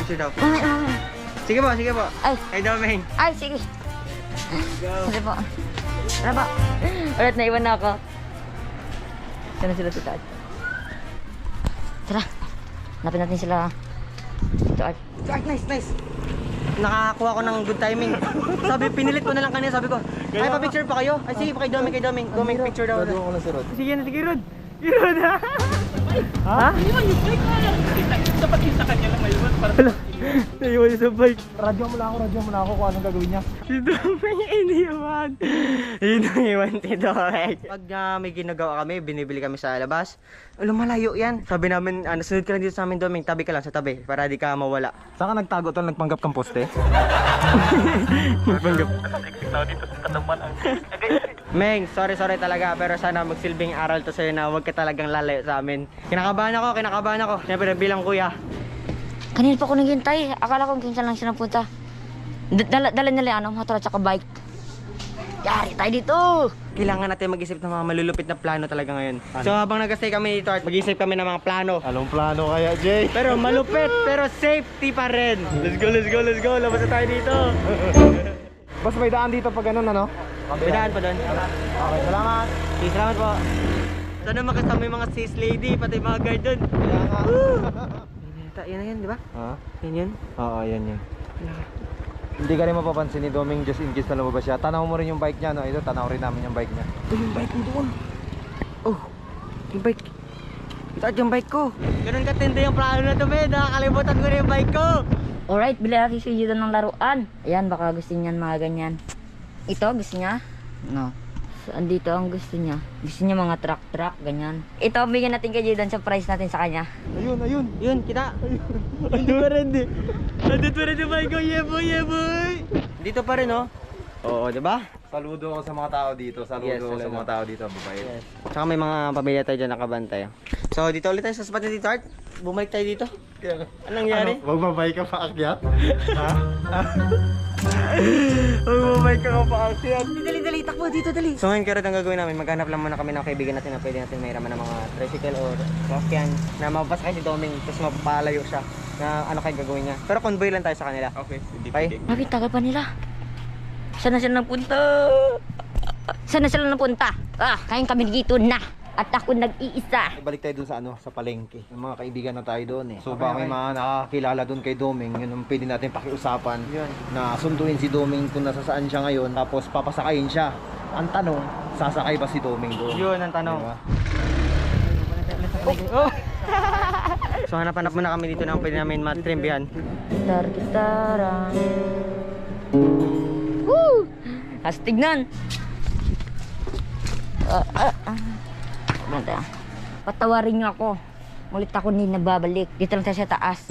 picture daw. Mamaya. Sige po. Ay. Kay Domeng. Ay, sige. Go. Sige po. Tara po. Ulit, naiwan na ako. Saan na sila si Art? Tara. Hanapin natin sila. Ito Art. Art, nice. Nakakuha ko ng good timing. Sabi, pinilit ko na lang kanina. Sabi ko, ay, pa-picture pa kayo? Ay, sige, pa kay Domeng. Domeng, picture daw. Gagawa ko lang si Rod. Sige na, sige, Rod. Rod, ha? Ha? Iwan yung bike ko lang. Dapat sa kanya lang ngayon para sa Naiwan sa bike. Radyo mo lang ako kung anong gagawin niya. Si Domeng iniwan. Iniwan si Domeng. Pag may ginagawa kami, binibili kami sa labas. Malayo yan. Sabi namin, sunod ka lang dito sa amin, Domeng. Tabi ka lang sa tabi para di ka mawala. Saan ka nagtago tol? Nagpanggap kang poste? Magpanggap. tao dito sa kataman ang Meng, sorry talaga. Pero sana magsilbing aral to sa'yo na huwag ka talagang lalayo sa amin. Kinakabahan ako. Siyempre bilang kuya. Kanina pa ako naghintay. Akala ko kung saan lang siya napunta. Dala nila motor at saka bike. Yari tayo dito. Kailangan natin mag-isip ng mga malulupit na plano talaga ngayon. So habang nag-stay kami dito, mag-isip kami ng mga plano. Anong plano kaya, Jay? Pero malupit, pero safety pa rin. Let's go. Labas na tayo dito. Boss, may daan dito pag ganun, ano? Bidaan pa doon. Okay, salamat. Okay, salamat po. Sana makasama yung mga sis lady, pati mga guard doon. Kaya nga. Yan na yan, di ba? Ha? Yan. Oo, yan. Hindi ka rin mapapansin ni Doming just in case na lumabas siya. Tanaw mo rin yung bike niya, no? Ito, tanaw rin namin yung bike niya. Yung bike mo doon. Oh, yung bike. Ito yung bike ko. Ganun katindi yung plano na to, men. Nakakalimutan ko na yung bike ko. Alright, bili natin si Judo ng laruan. Ayan, baka gusto niyan mga ganyan. Ito, gusto niya? No. So, andito ang gusto niya. Gusto niya mga truck, ganyan. Ito, bigyan natin kay Judo sa price natin sa kanya. Ayun. Yun, kita. Ano pa rin, di? Nandito pa rin yung bike ko. Yeah, boy. Dito pa rin, oh. Oo, di ba? Saludo ako sa mga tao dito. Saludo Yes, ako sa saludo. mga tao dito, babae. Yes. Tsaka may mga pamilya tayo dyan nakabantay. So, dito ulit tayo sa spot na dito, Art. Bumalik tayo dito. Anong nangyari? Wag mabay ka pa akyat? Ha? Mag-bike ka pa akyat. Dali, takbo dito, dali. So ngayon, karot ang gagawin namin, maghanap lang muna kami ng kaibigan natin na pwede natin mahiraman ng mga tricycle or sasakyan na mababas kayo si Doming, tapos mapapalayo siya na ano kayo gagawin niya. Pero convoy lang tayo sa kanila. Okay, hindi Okay? Bakit tagal pa nila? Saan na sila napunta? Kain kami dito na. At ako nag-iisa. Balik tayo dun sa sa palengke. Yung mga kaibigan na tayo doon eh. So baka may mga nakakilala doon kay Doming, yun ang pwede natin pakiusapan. Yun. Na sunduin si Doming kung nasasaan siya ngayon, tapos papasakayin siya. Ang tanong, sasakay ba si Doming doon? Yun ang tanong. Diba? Oh. So hanap muna kami dito na pwede namin matrimbihan. Gitar-gitaran. Woo! Hastignan. Patawarin niyo ako. Mulit ako hindi nababalik. Dito lang tayo sa taas.